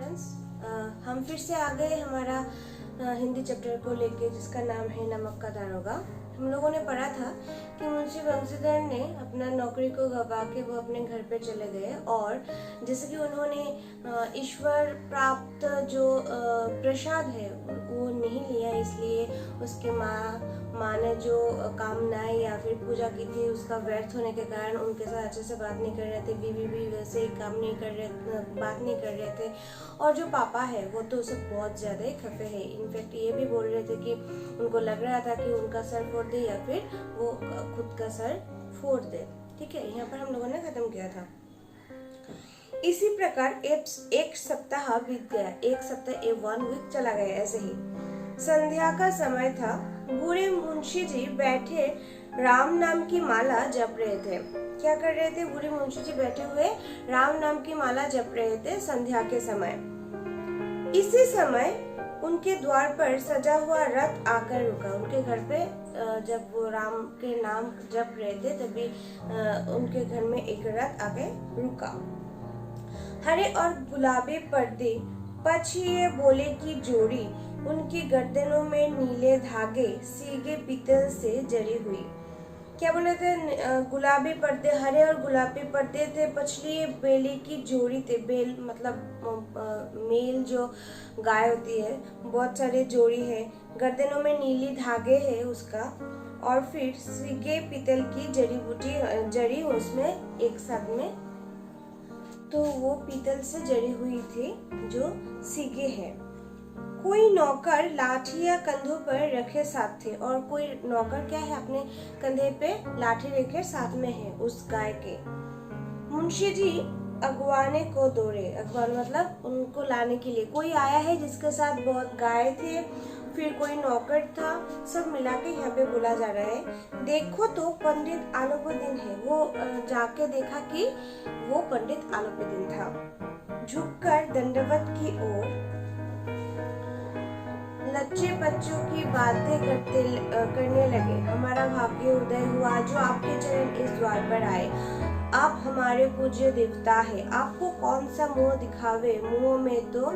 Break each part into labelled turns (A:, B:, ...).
A: Students, हम फिर से आ गए हमारा हिंदी चैप्टर को लेके जिसका नाम है नमक का दारोगा। हम लोगों ने पढ़ा था कि मुंशी बंशीधर ने अपना नौकरी को गवा के वो अपने घर पे चले गए और जैसे कि उन्होंने ईश्वर प्राप्त जो प्रसाद है वो नहीं लिया, इसलिए उसके माँ ने जो कामनाएं या फिर पूजा की थी उसका व्यर्थ होने के कारण उनके साथ अच्छे से बात नहीं कर रहे थे। बीवी भी वैसे ही बात नहीं कर रहे थे और जो पापा है वो तो उसे बहुत ज़्यादा ही खफे है। इनफैक्ट ये भी बोल रहे थे कि उनको लग रहा था कि उनका सर फोड़ दे या फिर वो खुद का सर फोड़ दे। ठीक है, यहाँ पर हम लोगों ने खत्म किया था। इसी प्रकार एक सप्ताह बीत गया, एक सप्ताह 1 वीक चला गया। ऐसे ही संध्या का समय था। बूढ़े मुंशी जी बैठे राम नाम की माला जप रहे थे। क्या कर रहे थे? बूढ़े मुंशी जी बैठे हुए राम नाम की माला जप रहे थे संध्या के समय। इसी समय उनके द्वार पर सजा हुआ रथ आकर रुका। उनके घर पे जब वो राम के नाम जप रहे थे तभी उनके घर में एक रथ आके रुका। हरे और गुलाबी पर्दे, पछिए बोले की जोड़ी, उनकी गर्दनों में नीले धागे सीगे पीतल से जड़ी हुई। क्या बोले थे? गुलाबी पर्दे, हरे और गुलाबी पर्दे थे, पछली बेली की जोड़ी थे। बेल मतलब मेल जो गाय होती है, बहुत सारे जोड़ी है। गर्दनों में नीली धागे है उसका, और फिर सीगे पीतल की जड़ी बूटी जड़ी उसमें एक साथ में, तो वो पीतल से जड़ी हुई थी जो सीगे है। कोई नौकर लाठियां कंधों पर रखे साथ थे, और कोई नौकर क्या है अपने कंधे पे लाठी रखे साथ में है उस गाय के। मुंशी जी अगवाने को दौड़े। अगवान मतलब उनको लाने के लिए कोई आया है जिसके साथ बहुत गाय थे, फिर कोई नौकर था, सब मिला के यहाँ पे बोला जा रहा है। देखो तो पंडित आलोपुदीन है। वो जाके देखा कि वो पंडित आलोपुदीन था। झुककर दंडवत की ओर लच्चे बच्चों की बातें करने लगे। हमारा भाग्य उदय हुआ जो आपके चरण इस द्वार पर आए। आप हमारे पूज्य देवता है, आपको कौन सा मुंह दिखावे? मुंह में तो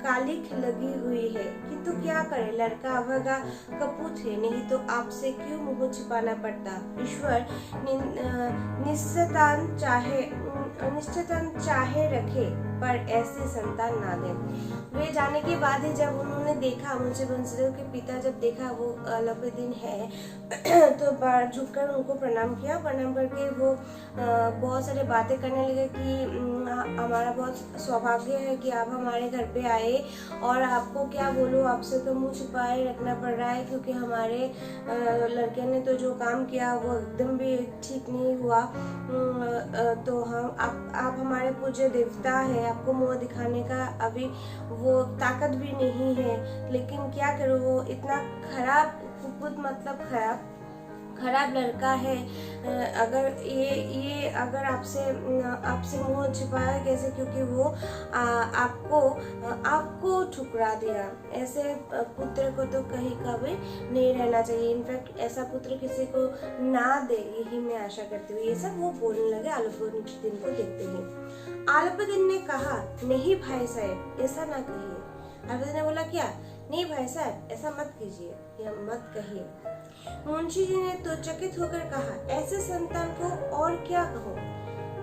A: कालिख लगी हुई है, किंतु क्या करे, लड़का अभागा कपूत है, नहीं तो आपसे क्यों मुंह छिपाना पड़ता। ईश्वर निश्चितान चाहे रखे, पर ऐसे संतान ना दे। वे जाने के बाद ही जब उन्होंने देखा, मुंशी बंशीधर के पिता जब देखा वो आलोपुदीन है तो झुककर उनको प्रणाम किया। प्रणाम करके वो बहुत सारे बातें करने लगे कि हमारा बहुत सौभाग्य है कि आप हमारे घर पे आए, और आपको क्या बोलूं, आपसे तो मुंह छुपाए रखना पड़ रहा है क्योंकि हमारे लड़के ने तो जो काम किया वो एकदम भी ठीक नहीं हुआ। तो आप हमारे पूज्य देवता है, आपको मुंह दिखाने का अभी वो ताकत भी नहीं है, लेकिन क्या करो, वो इतना खराब कुकुत मतलब खराब लड़का है। अगर ये अगर आपसे मुंह छिपाया कैसे, क्योंकि वो आपको ठुकरा दिया। ऐसे पुत्र को तो कहीं कभी नहीं रहना चाहिए। इनफैक्ट ऐसा पुत्र किसी को ना दे, यही मैं आशा करती हूँ। ये सब वो बोलने लगे आलोपुदीन को देखते ही। आलोपुदीन ने कहा, नहीं भाई साहब, ऐसा ना कहिए। आलोपुदीन ने बोला, क्या? नहीं भाई साहब, ऐसा मत कीजिए या मत कहिए। मुंशी जी ने तो चकित होकर कहा, ऐसे संतान को और क्या कहो?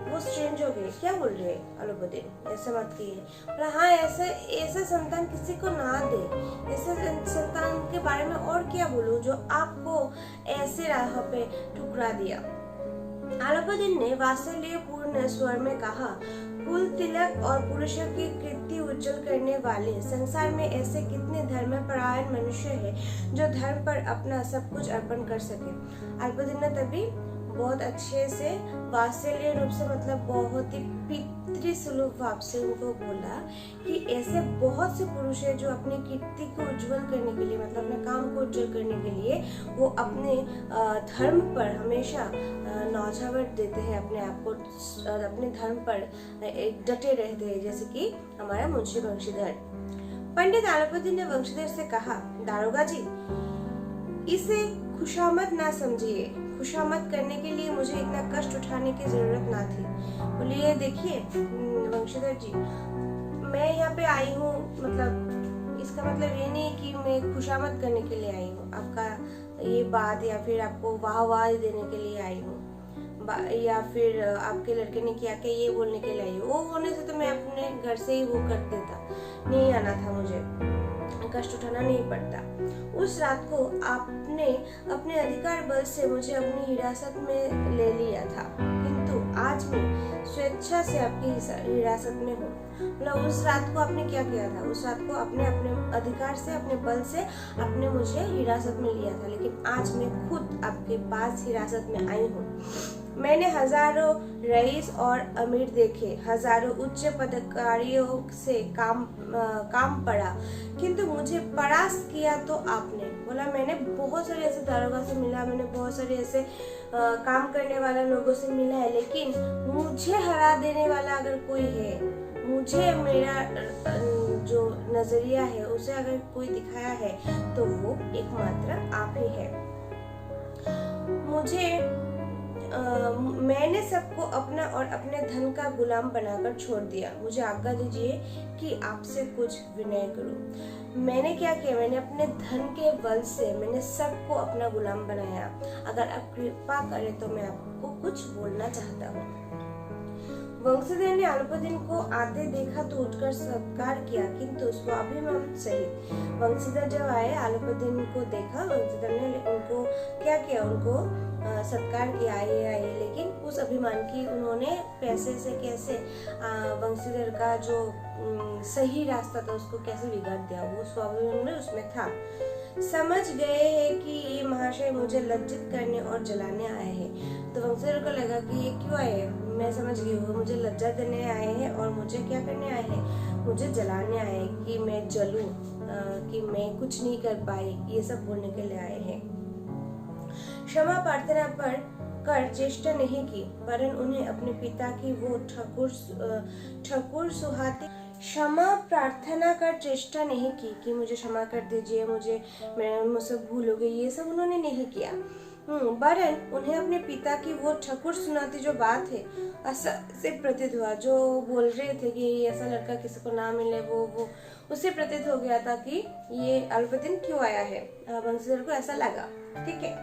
A: वो स्ट्रेंज हो गए। क्या बोल रहे आलोपुदीन? ऐसा मत कहिए। बोला, हाँ, ऐसा संतान किसी को ना दे। ऐसे संतान के बारे में और क्या बोलूं जो आपको ऐसे राह पे ठुकरा दिया। आलोपुदीन ने वात्सल्यपूर्ण स्वर में कहा, कुल तिलक और पुरुषों की कीर्ति उज्जवल करने वाले संसार में ऐसे कितने धर्मपरायण मनुष्य हैं जो धर्म पर अपना सब कुछ अर्पण कर सके। आलोपुदीन ने तभी बहुत अच्छे से वात्सल्य रूप से, मतलब बहुत ही पितृसुलभ भाव से उनको बोला कि ऐसे बहुत से पुरुष हैं जो अपनी कीर्ति को उज्जवल करने के लिए, मतलब अपने काम को उज्जवल करने के लिए वो अपने धर्म पर हमेशा नौछावर देते हैं, अपने आप को अपने धर्म पर डटे रहते हैं, जैसे कि हमारा मुंशी बंशीधर। पंडित आलोपुदीन ने बंशीधर से कहा, दारोगा जी, इसे खुशामद ना समझिए। खुशामद करने के लिए मुझे इतना कष्ट उठाने की जरूरत ना थी। बोलिए, देखिए बंशीधर जी, मैं यहाँ पे आई हूँ, मतलब इसका मतलब ये नहीं कि मैं खुशामद करने के लिए आई हूँ, आपका ये बात या फिर आपको वाह देने के लिए आई हूँ, या फिर आपके लड़के ने किया कि ये बोलने के लिए आई हूँ। वो होने से तो मैं अपने घर से ही वो कर देता, नहीं आना था मुझे, कष्ट उठाना नहीं पड़ता। उस रात को आपने अपने अधिकार बल से मुझे अपनी हिरासत में ले लिया था, किंतु आज मैं स्वेच्छा से आपकी हिरासत में हूँ। मतलब उस रात को आपने क्या किया था, उस रात को आपने अपने अधिकार से, अपने बल से आपने मुझे हिरासत में लिया था, लेकिन आज मैं खुद आपके पास हिरासत में आई हूँ। मैंने हजारों रईस और अमीर देखे, हजारों उच्च पदाधिकारियों से काम पड़ा, किंतु मुझे परास्त किया तो आपने। बोला मैंने बहुत सारे ऐसे दारोगा से मिला, मैंने बहुत सारे ऐसे काम करने वाले लोगों से मिला है, लेकिन मुझे हरा देने वाला अगर कोई है, मुझे मेरा जो नजरिया है उसे अगर कोई दिखाया है तो वो एकमात्र आप ही है। मैंने सबको अपना और अपने धन का गुलाम बनाकर छोड़ दिया। मुझे आज्ञा दीजिए कि आपसे कुछ विनय करूं। मैंने क्या किया, मैंने अपने धन के बल से मैंने सबको अपना गुलाम बनाया। अगर आप कृपा करें तो मैं आपको कुछ बोलना चाहता हूँ। वंशीधर ने अल्पदिन को आते देखा तो उठकर सत्कार किया, किंतु स्वाभिमान सहित। वंशीधर जब आए, अल्पदिन को देखा, वंशीधर ने उनको क्या किया, उनको सत्कार किया, आइए, लेकिन उस अभिमान की उन्होंने पैसे से कैसे वंशीधर का जो सही रास्ता था उसको कैसे बिगाड़ दिया, वो स्वाभिमान में उसमें था। समझ गए हैं कि ये महाशय मुझे लज्जित करने और जलाने आए हैं। तो वंशीधर को लगा कि ये क्यों आए हैं, मैं समझ गई, वो मुझे लज्जा देने आए हैं और मुझे क्या करने आए हैं, मुझे जलाने आए हैं कि मैं जलूं, कि मैं कुछ नहीं कर पाई, ये सब बोलने के लिए आए हैं। क्षमा प्रार्थना पर कर चेष्टा नहीं की, परन उन्हें अपने पिता की वो ठकुर सुहाती क्षमा प्रार्थना कर चेष्टा नहीं की कि मुझे क्षमा कर दीजिए, मुझसे भूल हो गई, ये सब उन्होंने नहीं किया। वरन उन्हें अपने पिता की वो ठकुर सुनाती जो बात है ऐसा से प्रतीत हुआ, जो बोल रहे थे कि ऐसा लड़का किसी को ना मिले, वो उससे प्रतीत हो गया था कि ये अल्पदिन क्यों आया है। वंशीधर को ऐसा लगा, ठीक है।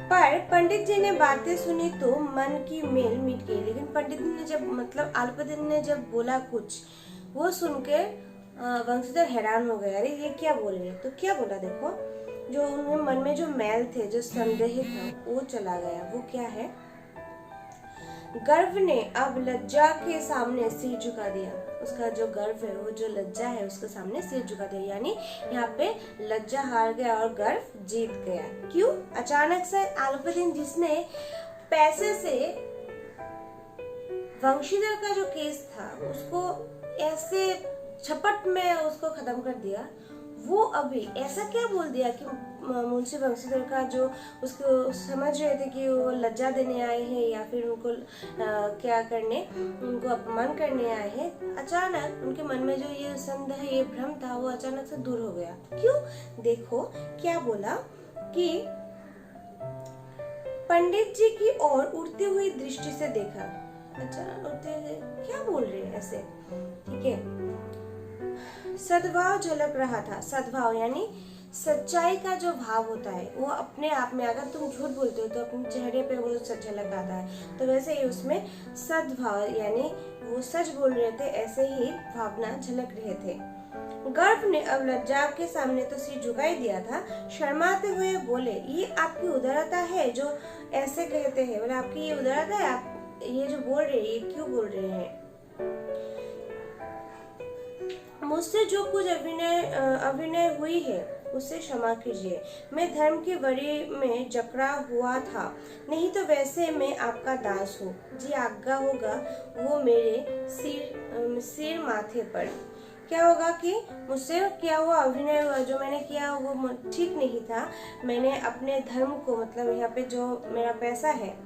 A: पर पंडित जी ने बातें सुनी तो मन की मेल मिट गई। लेकिन पंडित ने जब, मतलब अल्पदिन ने जब बोला कुछ, वो सुनकर वंशीधर हैरान हो गया, अरे ये क्या बोल रहे। तो क्या बोला, देखो, जो उनके मन में जो मैल थे, जो संदेह था, वो चला गया। वो क्या है, गर्व ने अब लज्जा के सामने सिर झुका दिया। उसका जो गर्व है, वो जो लज्जा है, उसके सामने सिर झुका दिया, यानी यहाँ पे लज्जा हार गया और गर्व जीत गया। क्यों? अचानक से अल्पदिन, जिसने पैसे से वंशीधर का जो केस था उसको ऐसे झपट में उसको खत्म कर दिया, वो अभी ऐसा क्या बोल दिया कि मुंशी वंशीधर का जो उसको समझ रहे थे कि वो लज्जा देने आए हैं या फिर उनको क्या करने, उनको अपमान करने आए हैं, अचानक उनके मन में जो ये संदेह, ये भ्रम था, वो अचानक से दूर हो गया। क्यों? देखो क्या बोला कि पंडित जी की ओर उड़ती हुई दृष्टि से देखा। अच्छा, उड़ते क्या बोल रहे हैं ऐसे, ठीक है। सद्भाव झलक रहा था। सद्भाव यानी सच्चाई का जो भाव होता है, वो अपने आप में, अगर तुम झूठ बोलते हो तो अपने चेहरे पे वो झलक आता है, तो वैसे ही उसमें सद्भाव यानी वो सच बोल रहे थे, ऐसे ही भावना झलक रहे थे। गर्भ ने अब लज्जा के सामने तो सिर झुकाई दिया था, शर्माते हुए बोले, ये आपकी उदारता है जो ऐसे कहते हैं, बोले आपकी ये उदारता है, आप ये जो बोल रहे हैं, ये क्यों बोल रहे हैं। मुझसे जो कुछ अभिनय हुई है उसे क्षमा कीजिए। मैं धर्म की वरी में जकड़ा हुआ था, नहीं तो वैसे मैं आपका दास हूँ। जी आज्ञा होगा वो मेरे सिर माथे पर। क्या होगा कि मुझसे क्या हुआ, अभिनय हुआ, जो मैंने किया वो ठीक नहीं था। मैंने अपने धर्म को, मतलब यहाँ पे जो मेरा पैसा है,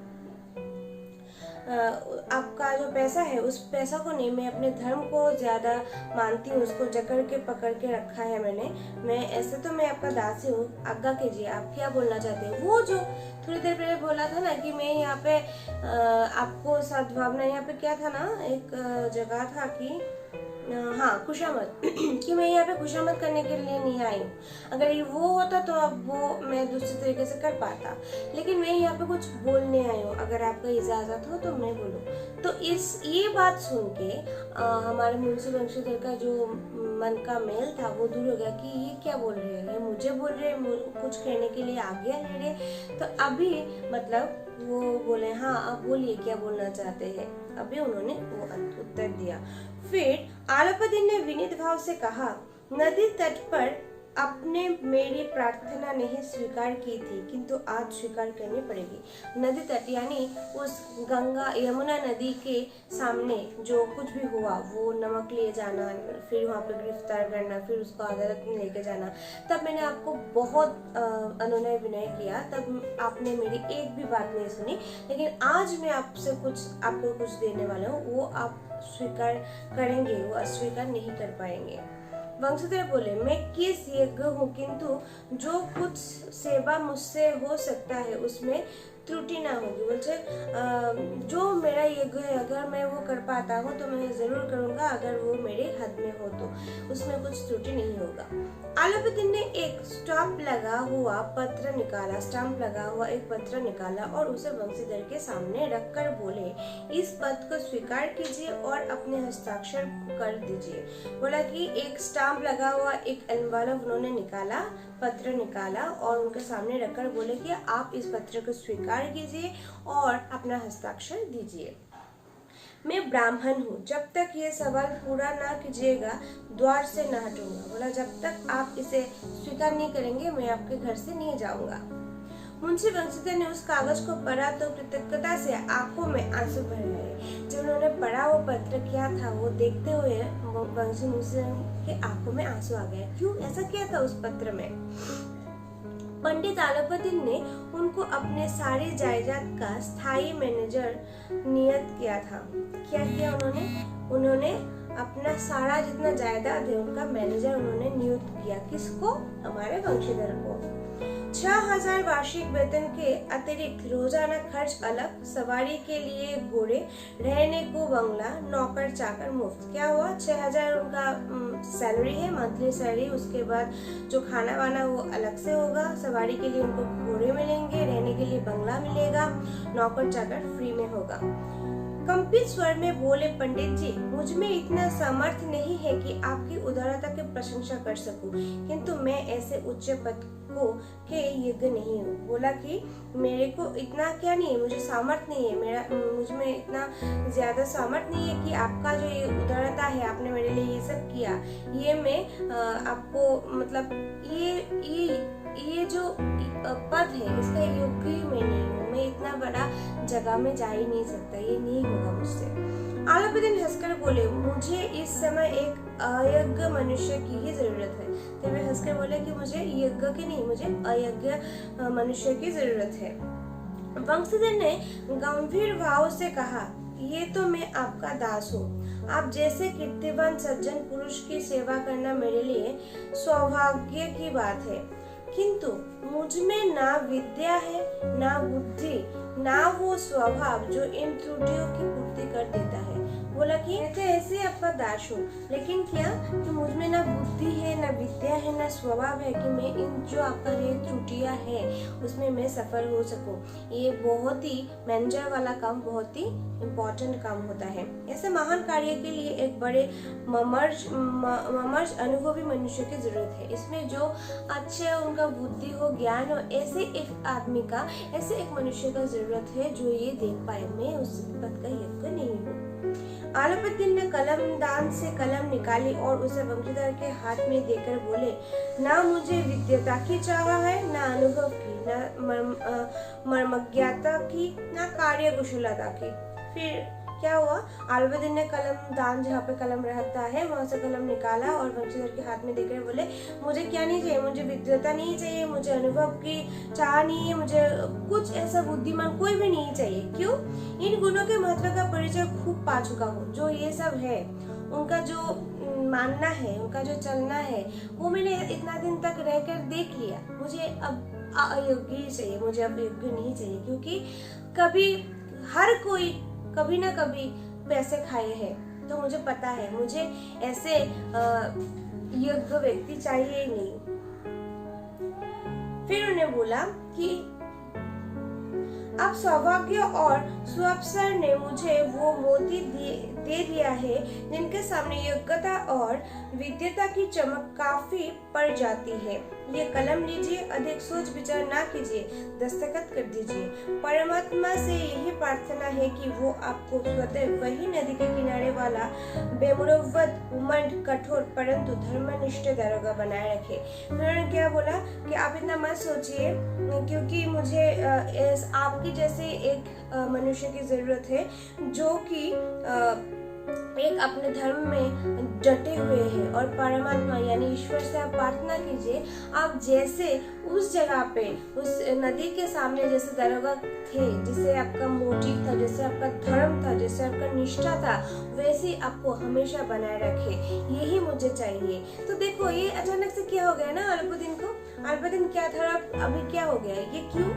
A: आपका जो पैसा है, उस पैसा को नहीं, मैं अपने धर्म को ज्यादा मानती हूँ, उसको जकड़ के पकड़ के रखा है मैंने। मैं ऐसे तो मैं आपका दासी हूँ, आज्ञा कीजिए, आप क्या बोलना चाहते हैं। वो जो थोड़ी देर पहले बोला था ना कि मैं यहाँ पे आपको सद्भावना, यहाँ पे क्या था ना, एक जगह था कि हाँ, खुशामद कि मैं यहाँ पे खुशामद करने के लिए नहीं आई हूँ। अगर ये वो होता तो अब वो मैं दूसरे तरीके से कर पाता, लेकिन मैं यहाँ पे कुछ बोलने आई हूँ, अगर आपका इजाज़त हो तो मैं बोलूँ। तो ये बात सुन के हमारे मुंशी वंशीधर का जो मन का मेल था वो दूर हो गया कि ये क्या बोल रहे हैं, मुझे बोल रहे हैं, कुछ कहने के लिए आज्ञा ले रहे। तो अभी मतलब वो बोले हाँ आप बोलिए क्या बोलना चाहते हैं। अभी उन्होंने वो उत्तर दिया। फिर आलाउद्दीन ने विनीत भाव से कहा, नदी तट पर आपने मेरी प्रार्थना नहीं स्वीकार की थी, किंतु आज स्वीकार करनी पड़ेगी। नदी तट यानी उस गंगा यमुना नदी के सामने जो कुछ भी हुआ, वो नमक ले जाना, फिर वहाँ पे गिरफ्तार करना, फिर उसको अदालत में लेके जाना, तब मैंने आपको बहुत अनुनय विनय किया, तब आपने मेरी एक भी बात नहीं सुनी। लेकिन आज मैं आपसे आपको कुछ देने वाला हूँ, वो आप स्वीकार करेंगे, वो अस्वीकार नहीं कर पाएंगे। वंशीधर बोले, मैं किस योग्य हूँ, किंतु जो कुछ सेवा मुझसे हो सकता है उसमें त्रुटि ना होगी। बोलते जो मेरा योग्य है, अगर मैं वो कर पाता हूँ तो मैं जरूर करूँगा, अगर वो मेरे हद में हो तो उसमें कुछ त्रुटि नहीं होगा। आलाउद्दीन ने एक स्टाम्प लगा हुआ एक पत्र निकाला और उसे वंशीधर के सामने रखकर बोले, इस पत्र को स्वीकार कीजिए और अपने हस्ताक्षर कर दीजिए। बोला कि एक स्टाम्प लगा हुआ एक एनवलप उन्होंने पत्र निकाला और उनके सामने रखकर बोले कि आप इस पत्र को स्वीकार कीजिए और अपना हस्ताक्षर दीजिए। मैं ब्राह्मण हूँ, जब तक ये सवाल पूरा ना कीजिएगा द्वार से न हटूंगा। बोला जब तक आप इसे स्वीकार नहीं करेंगे मैं आपके घर से नहीं जाऊंगा। मुंशी वंशीधर ने उस कागज को पढ़ा तो कृतज्ञता से आंखों में आंसू भर गए। जब उन्होंने पढ़ा वो पत्र क्या था वो देखते हुए मुंशी के आंखों में आंसू आ गए। क्यों, ऐसा क्या था उस पत्र में? पंडित आलाउद्दीन ने उनको अपने सारी जायदाद का स्थायी मैनेजर नियुक्त किया था। क्या किया उन्होंने अपना सारा जितना जायदाद है उनका मैनेजर उन्होंने नियुक्त किया। किसको? हमारे वंशीधर को। 6000 वार्षिक वेतन के अतिरिक्त रोजाना खर्च अलग, सवारी के लिए घोड़े, रहने को बंगला, नौकर चाकर मुफ्त। क्या हुआ? 6000 उनका सैलरी है, मंथली सैलरी। उसके बाद जो खाना वाना वो अलग से होगा, सवारी के लिए उनको घोड़े मिलेंगे, रहने के लिए बंगला मिलेगा, नौकर चाकर फ्री में होगा। कंपित स्वर में बोले, पंडित जी मुझ में इतना सामर्थ्य नहीं है कि आपकी उदारता की प्रशंसा कर सकूं, किंतु मैं ऐसे उच्च पद के योग्य नहीं हूँ। बोला कि मेरे को इतना क्या नहीं है, मुझे सामर्थ्य नहीं है, मुझ में इतना ज्यादा सामर्थ्य नहीं है कि आपका जो ये उदारता है, आपने मेरे लिए ये सब किया, ये मैं आपको मतलब ये जो पद है इसका योग्य ही मैं नहीं हूँ, मैं इतना बड़ा जगह में जा ही नहीं सकता, ये नहीं होगा मुझसे। आलाउद्दीन हंसकर बोले, मुझे इस समय एक अयोग्य मनुष्य की ही जरूरत है। तो वे हंसकर बोले कि मुझे योग्य की नहीं, मुझे अयोग्य मनुष्य की जरूरत है। वंशीधर ने गंभीर भाव से कहा, ये तो मैं आपका दास हूँ। आप जैसे कीर्तिवान सज्जन पुरुष की सेवा करना मेरे लिए सौभाग्य की बात है, किंतु मुझ में ना विद्या है, ना बुद्धि, ना वो स्वभाव जो इन त्रुटियों की पूर्ति कर देता है। बोला कि ऐसे आपका दास हूँ, लेकिन क्या कि मुझ में ना बुद्धि है, ना विद्या है, ना स्वभाव है कि मैं इन जो आपका ये त्रुटियां है उसमें मैं सफल हो सकूं। ये बहुत ही मैनेजर वाला काम बहुत ही इम्पोर्टेंट काम होता है। ऐसे महान कार्य के लिए एक बड़े ममर्ष अनुभवी मनुष्य की जरूरत है। इसमें जो अच्छे उनका बुद्धि हो, ज्ञान हो, ऐसे एक आदमी का, ऐसे एक मनुष्य का जरूरत है जो ये देख पाए मैं उस पद का योग्य नहीं हूँ। आलाउद्दीन ने कलमदान से कलम निकाली और उसे वंशीधर के हाथ में देकर बोले, ना मुझे विद्वता की चाह है, ना अनुभव की, ना मर्मज्ञता की, ना कार्य कुशलता की। फिर क्या हुआ? आलाउद्दीन ने कलमदान जहाँ पे कलम रहता है वहां से कलम निकाला और वंशीधर के हाथ में देकर बोले, मुझे क्या नहीं चाहिए, मुझे विद्वता नहीं चाहिए, मुझे अनुभव की चाह नहीं है, मुझे कुछ ऐसा बुद्धिमान कोई भी नहीं चाहिए। क्यों? इन गुणों के महत्व का परिचय खूब पा चुका हूँ। जो ये सब है, उनका जो मानना है, उनका जो चलना है, वो मैंने इतना दिन तक रहकर देख लिया। मुझे अब अयोग्य ही चाहिए, मुझे अब योग्य नहीं चाहिए, क्योंकि कभी हर कोई कभी ना कभी पैसे खाए हैं, तो मुझे पता है मुझे ऐसे योग्य व्यक्ति चाहिए ही नहीं। फिर उन्हें बोला कि अब सौभाग्य और सुअवसर ने मुझे वो मोती दे दिया है जिनके सामने योग्यता और विद्यता की चमक काफी पड़ जाती है। ये कलम लीजिए, अधिक सोच विचार ना कीजिए, दस्तखत कर दीजिए। परमात्मा से यही प्रार्थना है कि वो आपको स्वतः वही नदी के किनारे वाला बेमुरव्वत, उमंड, कठोर परंतु धर्मनिष्ठ दारोगा बनाए रखे। उन्होंने क्या बोला कि आप इतना मत सोचिए, क्योंकि मुझे आपकी जैसे एक मनुष्य की जरूरत है जो कि एक अपने धर्म में डटे हुए हैं। और परमात्मा यानी ईश्वर से आप प्रार्थना कीजिए, आप जैसे उस जगह पे उस नदी के सामने जैसे दारोगा थे, जिसे आपका मोटिव था, जैसे आपका धर्म था, जैसे आपका निष्ठा था, वैसे ही आपको हमेशा बनाए रखे। यही मुझे चाहिए। तो देखो ये अचानक से क्या हो गया ना अल्पदिन को। अल्पदिन क्या था, अभी क्या हो गया, ये क्यों?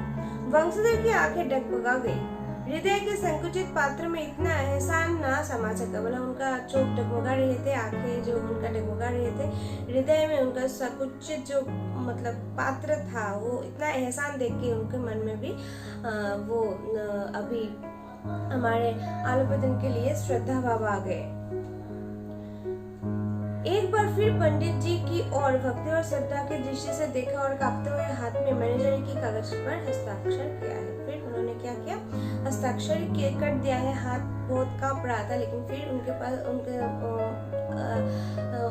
A: वंशधर की आंखें डगमगा गई। हृदय के संकुचित पात्र में इतना एहसान ना समा सका। बोला उनका चोट डगमगा रहे थे, आंखें जो उनका डगमगा रहे थे, हृदय में उनका संकुचित जो मतलब पात्र था, वो इतना एहसान देख के उनके मन में भी वो अभी हमारे अल्पदिन के लिए श्रद्धा भाव आ गए। एक बार फिर पंडित जी की ओर भक्ति और श्रद्धा की दृष्टि से देखा और कांपते हुए हाथ में मैनेजर की कागज पर हस्ताक्षर किया है। फिर उन्होंने क्या किया, हस्ताक्षर कर दिया है। हाथ बहुत कांप रहा था, लेकिन फिर उनके पास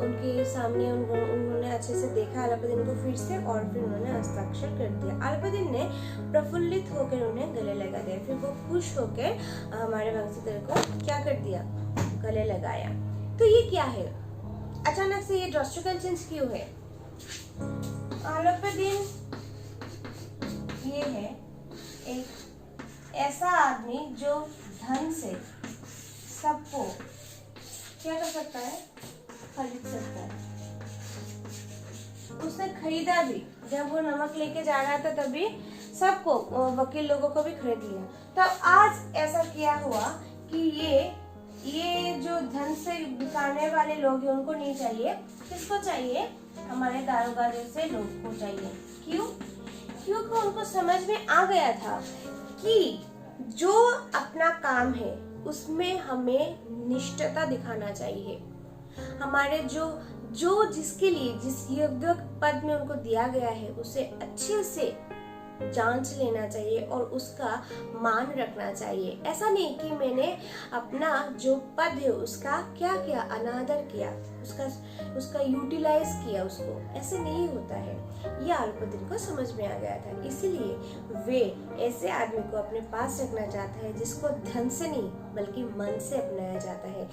A: उनके सामने उन्होंने अच्छे से देखा अल्पदिन को फिर से, और फिर उन्होंने हस्ताक्षर कर दिया। अल्पदिन ने प्रफुल्लित होकर उन्हें गले लगा दिया। फिर वो खुश होकर हमारे वंशधर को क्या कर दिया, गले लगाया। तो ये क्या है, अचानक से ये ड्रास्टिकल चेंज क्यों है? अल्पदिन ये है एक ऐसा आदमी जो धन से सबको क्या कर सकता है, खरीद सकता है। उसने खरीदा भी, जब वो नमक लेके जा रहा था तभी सबको, वकील लोगों को भी खरीद लिया। तब आज ऐसा क्या हुआ कि ये जो धन से बिकाने वाले लोग हैं उनको नहीं चाहिए, किसको चाहिए, हमारे दारोगा जैसे लोग को चाहिए। क्यों? क्योंकि उनको समझ में आ गया था कि जो अपना काम है उसमें हमें निष्ठता दिखाना चाहिए। हमारे जो जिसके लिए जिस योग्य पद में उनको दिया गया है उसे अच्छे से जांच लेना चाहिए और उसका मान रखना चाहिए। ऐसा नहीं कि मैंने अपना जो पद है उसका क्या किया, अनादर किया, उसका यूटिलाइज किया उसको, ऐसे नहीं होता है। ये अल्पदिन को समझ में आ गया था, इसीलिए वे ऐसे आदमी को अपने पास रखना चाहता है जिसको धन से नहीं बल्कि मन से अपनाया जाता है,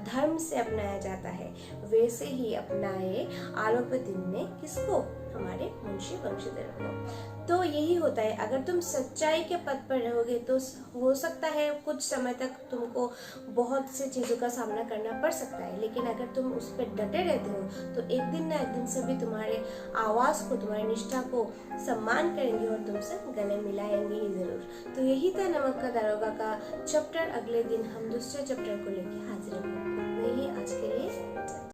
A: धर्म से अपनाया जाता है। वैसे ही अपनाए अल्पदिन ने किसको, हमारे मुंशी वंशधर को। तो यही होता है, अगर तुम सच्चाई के पद पर रहोगे तो हो सकता है कुछ समय तक तुमको बहुत से चीजों का सामना करना पड़ सकता है, लेकिन अगर तुम उस पर डटे रहते हो तो एक दिन ना एक दिन सभी तुम्हारे आवाज को, तुम्हारी निष्ठा को सम्मान करेंगे और तुमसे गले मिलाएंगे ही जरूर। तो यही था नमक का दारोगा का चैप्टर। अगले दिन हम दूसरे चैप्टर को लेकर हाजिर होंगे। यही आज के लिए।